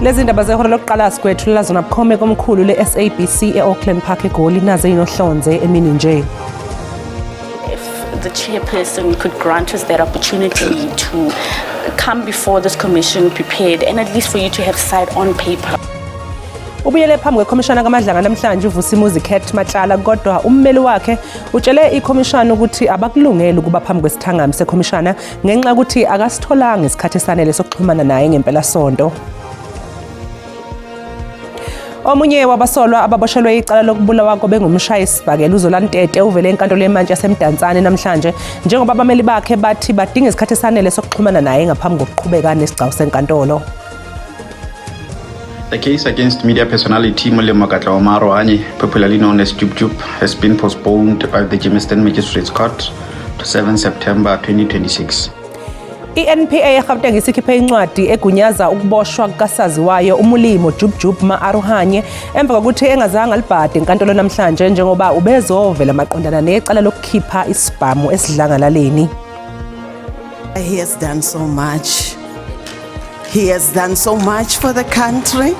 Lezi ndaba zehora lokuqala sigwethulela zona bukhome komkhulu le-SABC e-Auckland Park eGoli naze inohlonze emini nje. If the chairperson could grant us that opportunity to come before this commission prepared and at least for you to have sight on paper. Ubuyele phambi kwekhomishana kaMadlanga namhlanje uVusimuzi Cat Matlala kodwa ummeli wakhe utshele ikhomishana ukuthi abakulungela ukuba phambi kwesithangami sekhomishana ngenxa ukuthi akasitholanga isikhathi esanele sokuxhumana naye ngempela sonto. Omunye wabasolwa ababoshelwe icala lokubulawa bengumshayisibhakela uZolantete uvele enkantolo yemantshi yaseMdantsane namhlanje njengoba abameli bakhe bathi badinga isikhathi esanele sokuxhumana naye ngaphambi kokuqhubeka nesigcawu senkantolo. The case against media personality Molemo Katlaho Marohanye, popularly known as Jup Jup, has been postponed by the Germiston Magistrates Court to 7 September 2026. I-NPA eGauteng isikhiphe incwadi egunyaza ukuboshwa kukasaziwayo umulimo Jup Jup Marohanye emva kokuthi engazange alibhade enkantolo namhlanje njengoba ubezovela maqondana necala lokukhipha isibhamu esidlangalaleni. He has done so much. He has done so much for the country.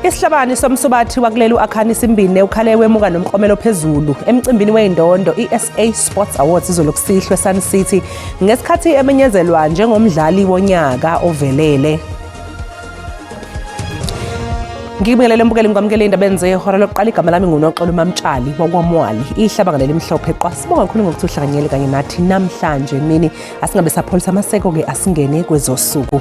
Isihlabani somsubathi wakuleli uAkhani Simbine ukhale wemuka nomklomelo phezulu emcimbini weindondo iSA Sports Awards izolokusihlwe Sun City ngesikhathi emenyezelwa njengomdlali wonyaka ovelele. Ngibingelele mbukeli ngikwamukele indaba zehora lokuqala igama lami nguNoxolo Mamtshali wakwamwali ihlabanga lelimhlophe qwasibonga kakhulu ngokuthi uhlanganyele kanye nathi namhlanje mini asingabe sapholisa amaseko ke asingene kwezosuku.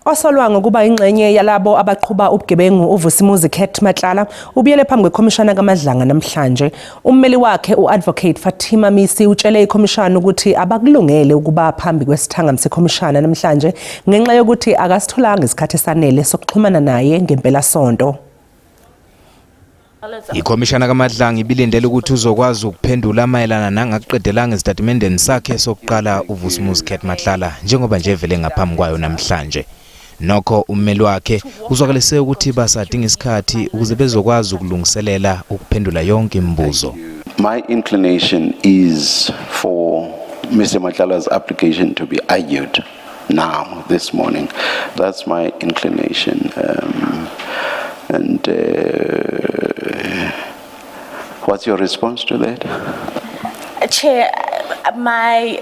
Osolwa ngokuba ingxenye yalabo abaqhuba ubugebengu uVusimuzi Cat Matlala ubuyele phambi kwekhomishana kaMadlanga namhlanje. Ummeli wakhe uAdvocate Fatima Misi utshele ikhomishana ukuthi abakulungele ukuba phambi kwesithangami sekhomishana namhlanje ngenxa yokuthi akasitholanga isikhathi esanele sokuxhumana naye ngempela sonto. Ikhomishana kaMadlanga ibilindele ukuthi uzokwazi ukuphendula mayelana nangakuqedelanga isitatimendeni sakhe sokuqala uVusimuzi Cat Matlala njengoba nje vele ngaphambi kwayo namhlanje. Nokho ummeli wakhe uzwakalise ukuthi basadinga isikhathi ukuze bezokwazi ukulungiselela ukuphendula yonke imibuzo. My inclination is for Mr. Matlala's application to be argued now, this morning. That's my inclination. What's your response to that? Chair, my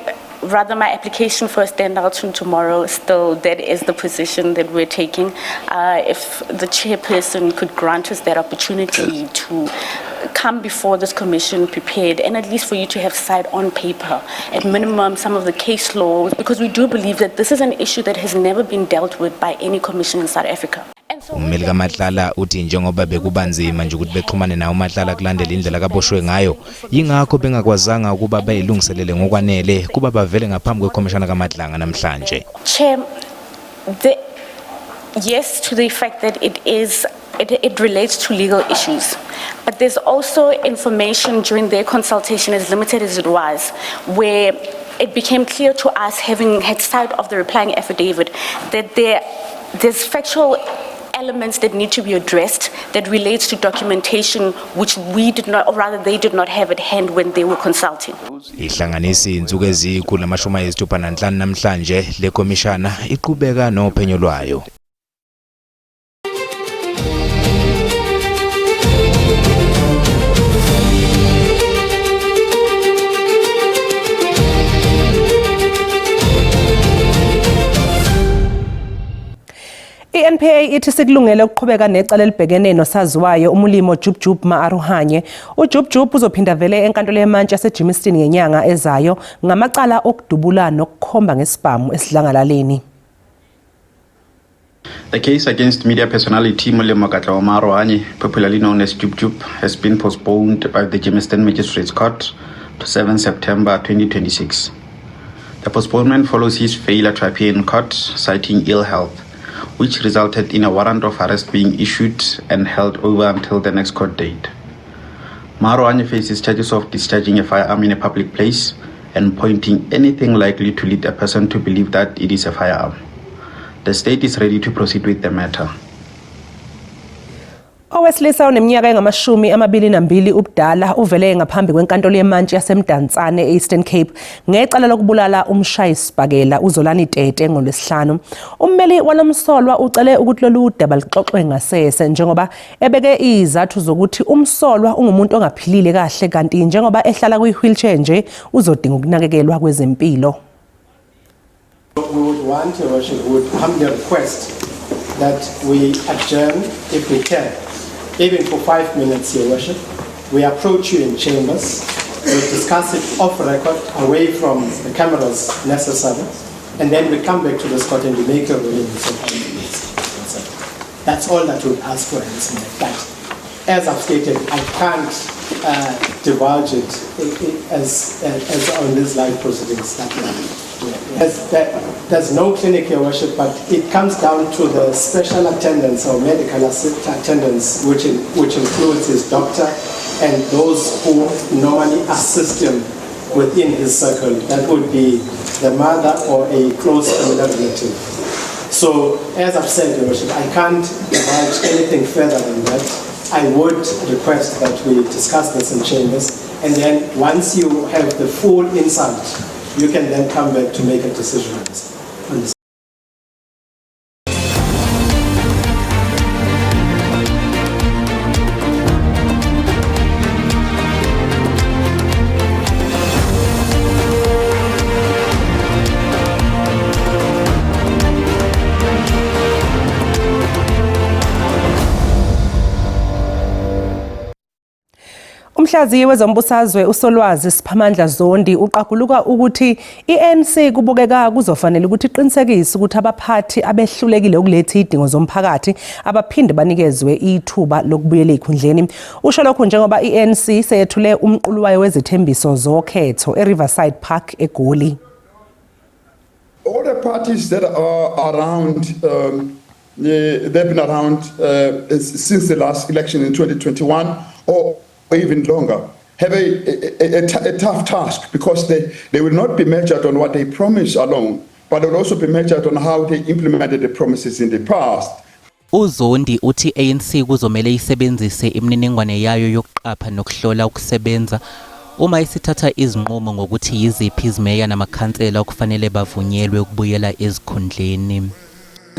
application for a standout tomorrow, still that is the position that we're taking. If the chairperson could grant us that opportunity to come before this commission prepared and at least for you to have sight on paper, at minimum some of the case laws, because we do believe that this is an issue that has never been dealt with by any commission in South Africa. Ummeli kaMatlala uthi njengoba bekubanzima nje ukuthi bexhumane nawo uMatlala kulandela indlela kaboshwe ngayo yingakho bengakwazanga ukuba bayilungiselele ngokwanele kuba bavele ngaphambi kwekhomishana kaMadlanga namhlanje. Chair, yes to the fact that it relates to legal issues, but there's also information during their consultation, as limited as it was, where it became clear to us, having had sight of the replying affidavit, that there's factual elements that need to be addressed that relates to documentation which we did not, or rather they did not have at hand when they were consulting. Ihlanganisi insuku ezikhulu namashumi ayisithupha nanhlanu namhlanje le komishana iqhubeka nophenyo lwayo. I-NPA ithi sikulungele ukuqhubeka necala elibhekene nosaziwayo umulimo Jup Jup Marohanye. uJup Jup uzophinda vele enkantolo yemantshi yaseGermiston ngenyanga ezayo ngamacala okudubula nokukhomba ngesibhamu esidlangalaleni. The case against media personality Molemo Katlaho Marohanye, popularly known as Jup Jup, has been postponed by the Germiston Magistrates Court to 7 September 2026. The postponement follows his failure to appear in court citing ill health, which resulted in a warrant of arrest being issued and held over until the next court date. Marohanye faces charges of discharging a firearm in a public place and pointing anything likely to lead a person to believe that it is a firearm. the state is ready to proceed with the matter. Owesilisa oneminyaka engama-22 ubudala uvele ngaphambi kwenkantolo yemantshi yasemdantsane e-Eastern Cape ngecala lokubulala umshayisibhakela uZolani Tete ngoLwesihlanu. Ummeli walomsolwa ucele ukuthi lolu daba luxoxwe ngasese njengoba ebeke izathu zokuthi umsolwa ungumuntu ongaphilile kahle kanti njengoba ehlala kwi-wheelchair nje uzodinga ukunakekelwa kwezempilo. We would want, Your Worship, would humbly request that we adjourn if we can. Even for 5 minutes, Your Worship. We approach you in chambers, we discuss it off record, away from the cameras necessary, and then we come back to this court and we make a ruling in 5 minutes. That's all that we ask for in this minute. But as I've stated, I can't divulge it as on this live proceedings. There's no clinic, Your Worship, but it comes down to the special attendance or medical attendance, which includes his doctor and those who normally assist him within his circle. That would be the mother or a close family relative. So, as I've said, Your Worship, I can't divulge anything further than that. I would request that we discuss this in chambers, and then once you have the full insight, you can then come back to make a decision on this. Umhlaziyi wezombusazwe uSolwazi Siphamandla Zondi uqaguluka ukuthi iNC kubukeka kuzofanele ukuthi iqinisekise ukuthi abaphathi abehlulekile ukuletha idingo zomphakathi abaphinde banikezwe ithuba lokubuyela ekhundleni. Usho lokho njengoba iNC seyethule umqulu wayo wezithembiso zokhetho eRiverside Park eGoli. All the parties that are around they've been around since the last election in 2021 or even longer, have a tough task because they will not be measured on what they promise alone, but will also be measured on how they implemented the promises in the past. uZondi uthi ANC kuzomela isebenzise imininingwane yayo yokuqapha nokuhlola ukusebenza uma isithatha izinqumo ngokuthi yiziphi izimeya namakhansela okufanele bavunyelwe ukubuyela ezikhundleni.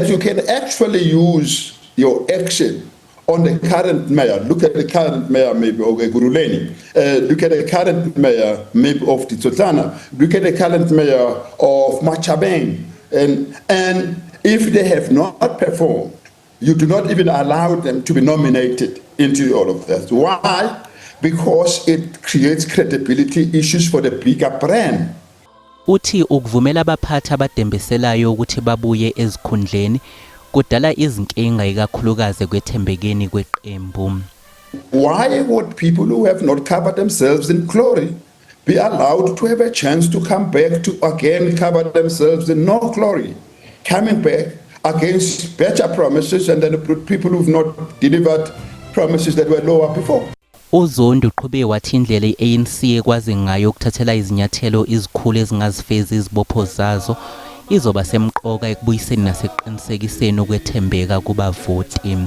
You can actually use your action on the current mayor. Look at the current mayor maybe of Guruleni. Look at the current mayor maybe of Titsotlana. Look at the current mayor of Machabeng. And if they have not performed, you do not even allow them to be nominated into all of that. Why? Because it creates credibility issues for the bigger brand. Uthi ukuvumela abaphathi abadembeselayo ukuthi babuye ezikhundleni kudala izinkinga ikakhulukazi kwethembekeni kweqembu. Why would people who have not covered themselves in glory be allowed to have a chance to come back to again cover themselves in no glory, coming back against better promises and then people who've not delivered promises that were lower before? uZondi uqhube wathi indlela iANC ekwazi ngayo ukuthathela izinyathelo izikhulu ezingazifezi izibopho zazo izoba semqoka ekubuyiseni naseqinisekiseni ukwethembeka kubavoti.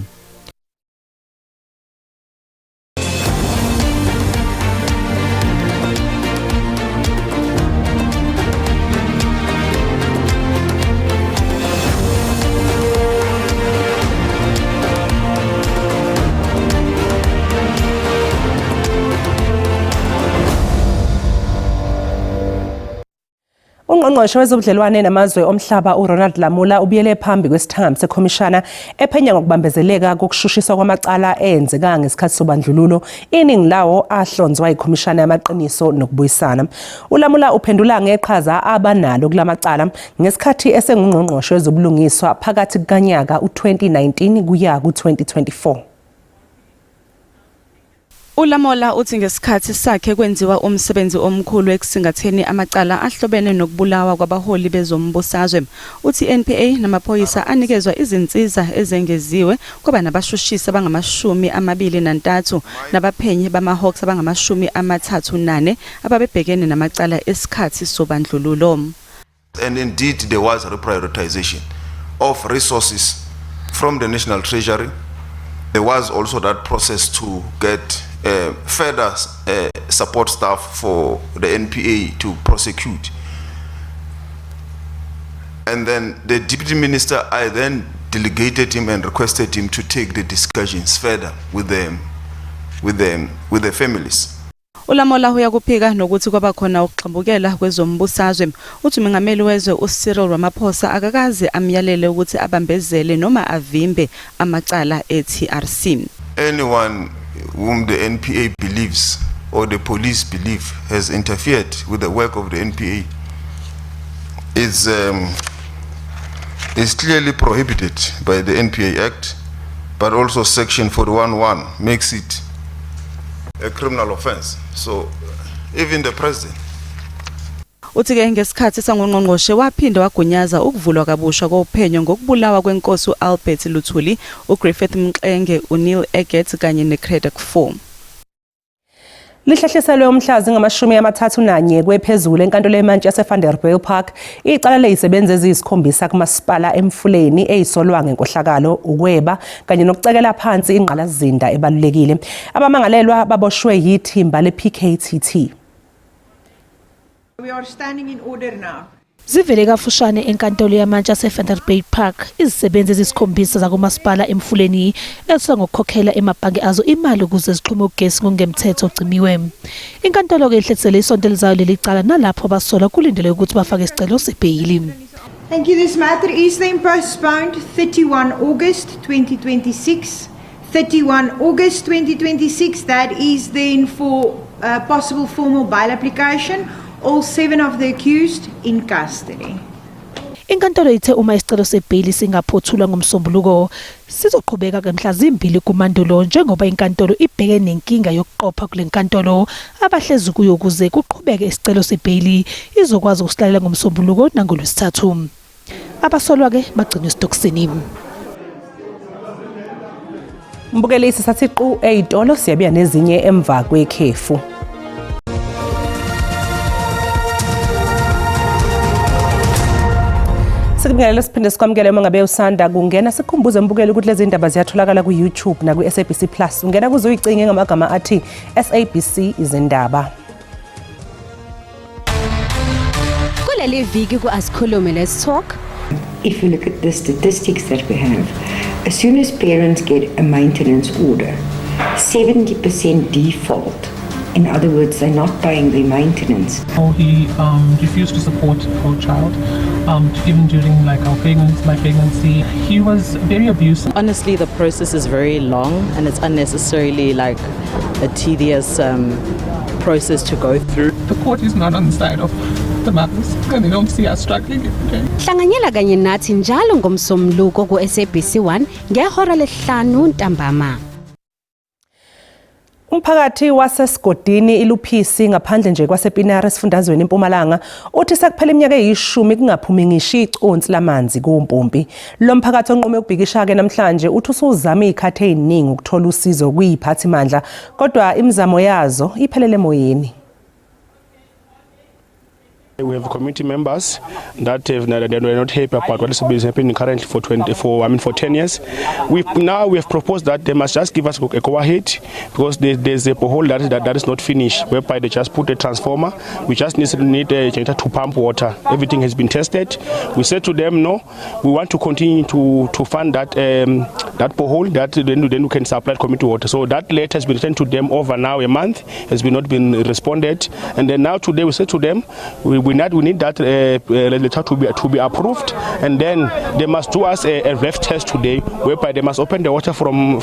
Ungqongqoshe wezobudlelwane namazwe omhlaba uRonald Lamula ubuyele phambi kwesithangambi sekhomishana ephenya ngokubambezeleka kokushushiswa kwamacala eyenzeka ngesikhathi sobandlululo iningi lawo ahlonzwa ikhomishana yamaqiniso nokubuyisana. uLamula uphendula ngeqhaza abanalo kulamacala ngesikhathi esengungqongqoshe wezobulungiswa phakathi kukanyaka u2019 kuya ku2024. uLamola uthi ngesikhathi sakhe kwenziwa umsebenzi omkhulu ekusingatheni amacala ahlobene nokubulawa kwabaholi bezombusazwe. Uthi NPA namaphoyisa anikezwa izinsiza ezengeziwe kwaba nabashushisi abangama-23 nabaphenyi bamaHawks abangama-34 ababebhekene namacala esikhathi sobandlululo. And indeed there was a reprioritization of resources from the National Treasury. There was also that process to get further support staff for the NPA to prosecute. And then the Deputy Minister, I then delegated him and requested him to take the discussions further with the families. Ulamola uyakuphika nokuthi kwaba khona ukuxambukela kwezombusazwe. Uthi umengameli wezwe uCyril Ramaphosa akakaze amyalele ukuthi abambezele noma avimbe amacala eTRC. Anyone whom the NPA believes or the police believe has interfered with the work of the NPA is clearly prohibited by the NPA Act, but also Section 41(1) makes it a criminal offense. So even the president. Uthi ke ngesikhathi sangongqongqoshe waphinda wagunyaza ukuvulwa kabusha kophenyo ngokubulawa kwenkosi uAlbert Luthuli, uGriffith Mxenge, uNeil Eggert kanye neCredit 4. Lihlehliselwe umhlazi ngama-31 kwephezulu enkantolo eMantshisi eVanderbijl Park. Icala lezisebenzi eziyisikhombisa kumasipala emfuleni eyisolwa ngenkohlakalo, ukweba kanye nokucekela phansi ingqalazinda ebalulekile. Abamangalelwa baboshwe yithimba le-PKTT. We are standing in order now. Zivele kafushane enkantolo yaMantshisi eVanderbijl Park izisebenzi ezisikhombisa zakumasipala emfuleni esengokukhokhela emabhange azo imali ukuze ziqhume ugesi ngokungemthetho ogcimiwe. Inkantolo ke ihlethele isonto elizayo lelicala nalapho abasola kulindele ukuthi bafake isicelo sebheyili. Thank you. This matter is then postponed 31 August 2026. 31 August 2026, that is then for possible formal bail application. All 7 of the accused in custody. Inkantolo ithe uma isicelo sebheyili singaphothulwa ngomsombuluko sizoqhubeka ke mhla zimbili kumandulo njengoba inkantolo ibheke nenkinga yokuqopha kule nkantolo abahlezi kuyo ukuze kuqhubeke isicelo sebheyili izokwazi ukusilalela ngomsombuluko nangolwesithathu. Abasolwa ke bagcinwe esitokisini. Mbukelisi sathi qu eyitolo siyabiya nezinye emva kwekhefu. Sikubingelela siphinde sikwamukele uma ngabe usanda kungena sikhumbuze mbukeli ukuthi lezi ndaba ziyatholakala ku YouTube na ku SABC Plus. Ungena kuzo uyicinge ngamagama athi SABC izindaba. Kuleli viki ku Asikhulume Let's Talk. If you look at the statistics that we have, as soon as parents get a maintenance order, 70% default. In other words, they're not paying their maintenance. He refused to support our child, even during my pregnancy. He was very abusive. Honestly, the process is very long and it's unnecessarily like a tedious process to go through. The court is not on the side of the mothers and they don't see us struggling every day. Hlanganyela kanye nathi njalo ngomsombuluko ku SABC1 ngehora le5 ntambama. Umphakathi wasesigodini iLuphisi ngaphandle nje kwasePinari esifundazweni eMpumalanga uthi sekuphela iminyaka eyishumi kungaphumi ngisho iconsi lamanzi kuMpumpi. Lo mphakathi onqume ukubhikisha ke namhlanje uthi usuzama izikhathi eziningi ukuthola usizo kuyiphathimandla kodwa imizamo yazo iphelele emoyeni. We have community members that they're not happy about what is happening currently for 10 years. We have proposed that they must just give us a go-ahead because there's a borehole that is not finished, whereby they just put a transformer. We just need a generator to pump water. Everything has been tested. We said to them, no, we want to continue to fund that borehole, that then we can supply community water. So that letter has been sent to them over now a month, has not been responded. And then now today we said to them, we need that letter to be approved, and then they must do us a ref test today, whereby they must open the water from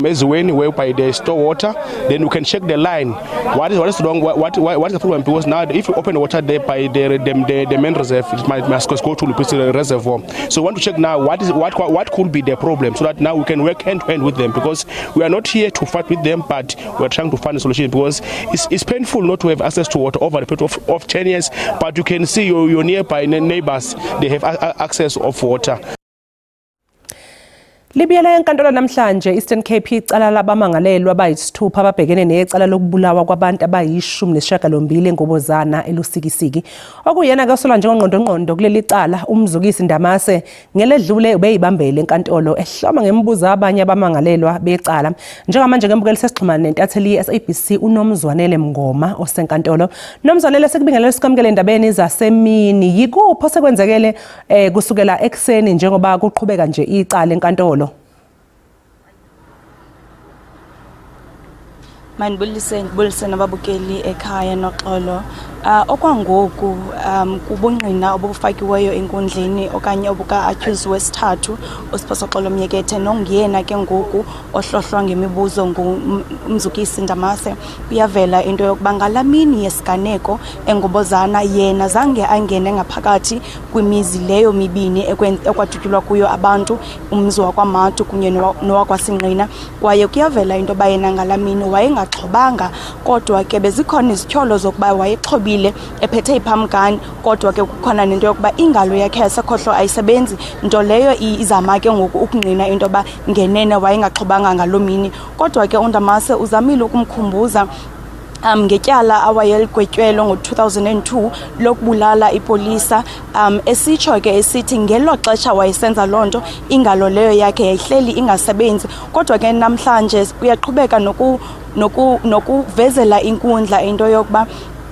Ezweni, whereby they store water. Then we can check the line. What is wrong? What is the problem? Because now if you open the water there by the main reserve, it must go to the reservoir. So we want to check now what could be the problem, so that now we can work hand to hand with them, because we are not here to fight with them, but we are trying to find a solution, because it's painful not to have access to water over a period of 10 years, but you can see your nearby neighbors, they have access of water. Libiyela enkantolo namhlanje Eastern Cape icala labamangalelwa abayisithupha ababhekene necala lokubulawa kwabantu abayi-18 ngobozana elusikisiki. Okuyena kasolwa njengongqondongqondo kuleli cala umzukisi Ndamase ngeledlule ubeyibambele enkantolo ehloma ngemibuzo abanye abamangalelwa becala. Njengamanje ngembukelo sesixhumana nentatheli ye-SABC uNomzwanele Mngoma osenkantolo. Nomzwanele sekubingelela sikwamukele endabeni zasemini. Yikuphi osekwenzekele kusukela ekseni njengoba kuqhubeka nje icala enkantolo? Manibulise nababukeli ekhaya noxolo. Okwangoku kubungqina obufakiweyo enkundleni okanye obuka-accused wesithathu uSiphoso Xolo Mnyekethe nongiyena ke ngoku ohlohlwa ngemibuzo ngumzukisi Ndamase. Kuyavela into yokuba ngalamini yesiganeko engobozana yena zange angene ngaphakathi kwimizi leyo mibini ekwadutyulwa kuyo abantu, umzi wakwaMatu kunye nowakwaSingqina, kwaye kuyavela into yoba yena ngalamini wayengaxhobanga, kodwa ke bezikhona izityholo zokuba wayexhobile ephethe iphamkani, kodwa ke kukhona nento yokuba ingalo yakhe yasekhohlo ayisebenzi, nto leyo izama ke ngoku ukungqina into yoba ngenene wayengaxhobanga ngaloo mini. Kodwa ke uNdamase uzamile ukumkhumbuza ngetyala awayeligwetyelwe ngo-2002 lokubulala ipolisa, esitsho ke esithi ngelo xesha wayesenza loo nto ingalo leyo yakhe yayihleli ingasebenzi. Kodwa ke namhlanje uyaqhubeka nokuvezela inkundla into yokuba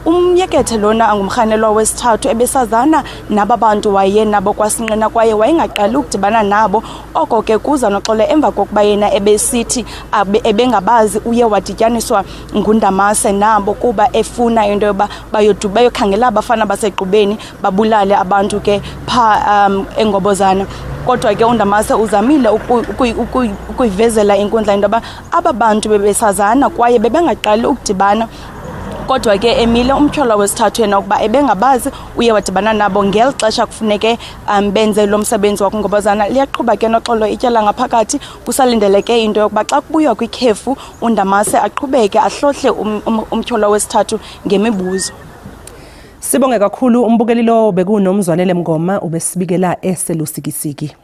uMnyekethe lona angumrhanelwa wesithathu ebesazana naba bantu wayenabo kwaSingqina kwaye wayengaqali ukudibana nabo. Oko ke kuza noxolo emva kokuba yena ebesithi ebengabazi uye wadityaniswa nguNdamase nabo kuba efuna into yoba bayokhangela abafana baseGqubeni babulale abantu ke pha engobozana. Kodwa ke uNdamase uzamile ukuyivezela inkundla into yoba aba bantu bebesazana kwaye bebengaqali ukudibana. Kodwa ke emile umtyholwa wesithathu yena ukuba ebengabazi uye wadibana nabo ngeli xesha kufuneke benze lo msebenzi wakungobozana. Liyaqhuba ke noxolo ityala ngaphakathi, kusalindeleke into yokuba xa kubuywa kwikhefu uNdamase aqhubeke ahlohle umtyholwa wesithathu ngemibuzo. Sibonge kakhulu umbukeli lo bekuNomzwanele Mngoma ubesibikela eselusikisiki.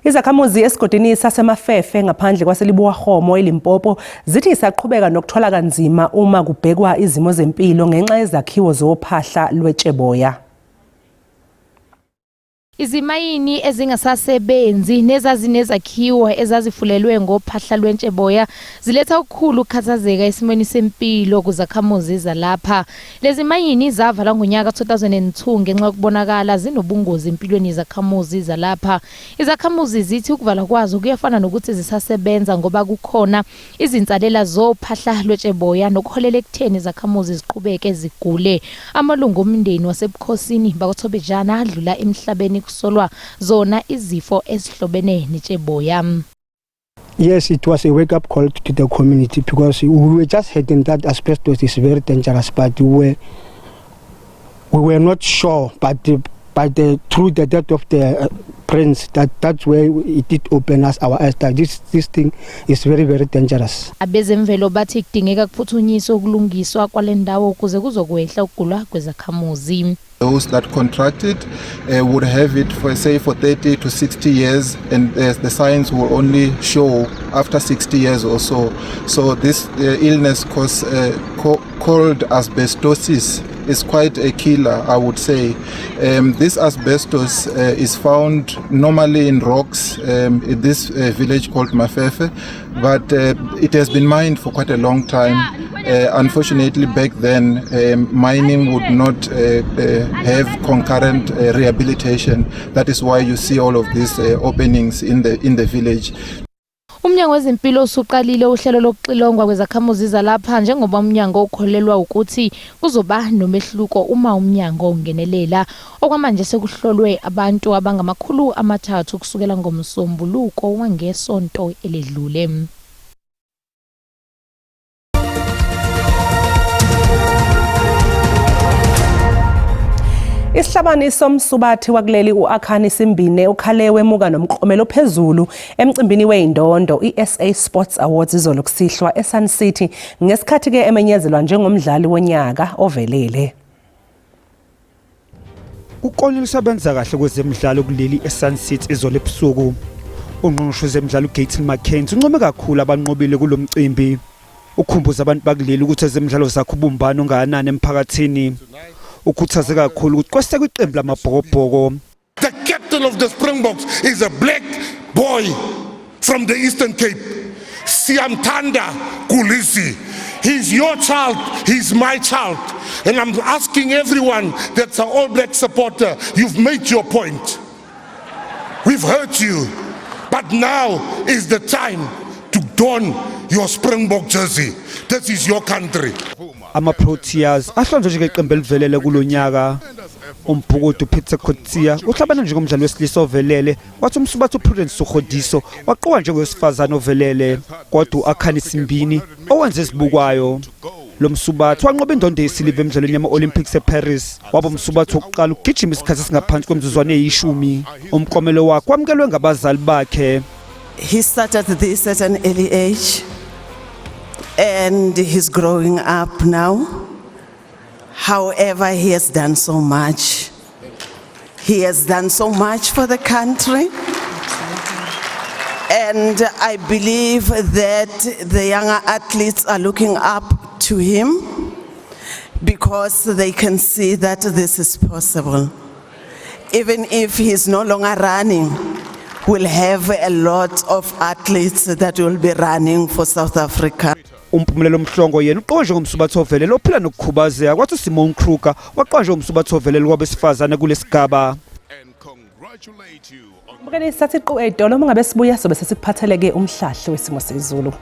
Izakhamuzi esigodini saseMafefe ngaphandle kwaseLibuwa-Rhomo eLimpopo zithi isaqhubeka nokuthwala kanzima uma kubhekwa izimo zempilo ngenxa yezakhiwo zophahla lwetsheboya. Izimayini ezingasasebenzi nezazinezakhiwo ezazifulelwe ngophahla lwentsheboya ziletha ukukhulu ukhathazeka esimweni sempilo kuzakhamuzi zalapha. Lezi mayini zavala ngonyaka 2002 ngenxa yokubonakala zinobungozi empilweni yezakhamuzi zalapha. Izakhamuzi zithi ukuvala kwazo kuyafana nokuthi zisasebenza ngoba kukhona izinsalela zophahla lwetsheboya nokuholela ekutheni izakhamuzi ziqhubeke zigule. Amalungu omndeni wasebukhosini bakwaThobejana adlula emhlabeni solwa zona izifo ezihlobene netsheboya. Yes, it was a wake-up call to the community because we were just hearing that asbestos is very dangerous, but we were not sure. But through the death of the prince, that's where it did open us our eyes that this thing is very, very dangerous. Abezemvelo bathi kudingeka kuphuthunyiso ukulungiswa kwalendawo ukuze kuzokwehla ukugula kwezakhamuzi. Those that contracted would have it for 30 to 60 years, and the signs will only show after 60 years or so. So this illness called asbestosis is quite a killer, I would say. This asbestos is found normally in rocks in this village called Mafefe, but it has been mined for quite a long time. Unfortunately, back then, mining would not have concurrent rehabilitation. That is why you see all of these openings in the village. Umnyango wezempilo usuqalile uhlelo lokuxilongwa kwezakhamuzi zalapha njengoba umnyango ukholelwa ukuthi kuzoba nomehluko uma umnyango ungenelela. Okwamanje sekuhlolwe abantu abangama300 kusukela ngomsombuluko wangesonto eledlule. Isihlabani somsubathi wakuleli uAkhani Simbine ukhalewe emuka nomklomelo phezulu emcimbini weindondo iSA Sports Awards izolo kusihlwa eSun City ngesikhathi ke emenyezelwa njengomdlali wonyaka ovelele. Uqonile usebenza kahle kwezemidlalo kuleli eSun City izolo ebusuku. Ungqongqoshe zemidlalo uGates Mackenzie uncome kakhulu abanqobile kulomcimbi. Ukhumbuza abantu bakuleli ukuthi ezemidlalo zakho ubumbano ongakanani emphakathini. Ukhuthaze kakhulu ukuthi kwese kwiqembu lamabhokobhoko. The captain of the Springboks is a black boy from the Eastern Cape, Siyamthanda Kulisi. He's your child, he's my child. And I'm asking everyone that's an All Black supporter, you've made your point. We've heard you. But now is the time to don your Springbok jersey. This is your country. Ama-Proteas ahlonzwe njengeqembu elivelele kulonyaka. Umbhukudu Peter Kotsia uhlabana njengomdlali wesilisa ovelele wathi umsubathu Prudence Sukhodiso waqokwa njengowesifazane ovelele kodwa uAkhani Simbini owenze isibukwayo. Lo msubathu wanqoba indondo yesiliva emidlalweni yama-Olympics eParis waba umsubathu wokuqala ukugijima isikhathi esingaphansi kwemizuzwane eyishumi. Umklomelo wakhe wamukelwe ngabazali bakhe. He started this at an early age and he's growing up now. However, he has done so much. He has done so much for the country. And I believe that the younger athletes are looking up to him because they can see that this is possible. Even if he's no longer running, we'll have a lot of athletes that will be running for South Africa. Umpumulelo Mhlongo yena uqonje ngomsubathu ovelele ophila nokukhubazeka kwathi Simon Kruger waqonje ngomsubathu ovelele kwabesifazane kulesigaba. Mbukeni sathi iqu edolo mangabe sibuya sobe sesikuphatheleke umhlahlo wesimo sezulu.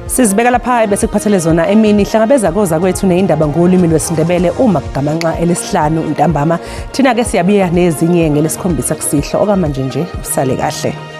Sizibeka lapha bese kuphathele zona emini hlangabeza koza kwethu neindaba ngolimi lwesindebele uma kugamanxa elesihlanu ntambama thina ke siyabiya nezinye ngelesikhombisa kusihlo okamanje nje usale kahle.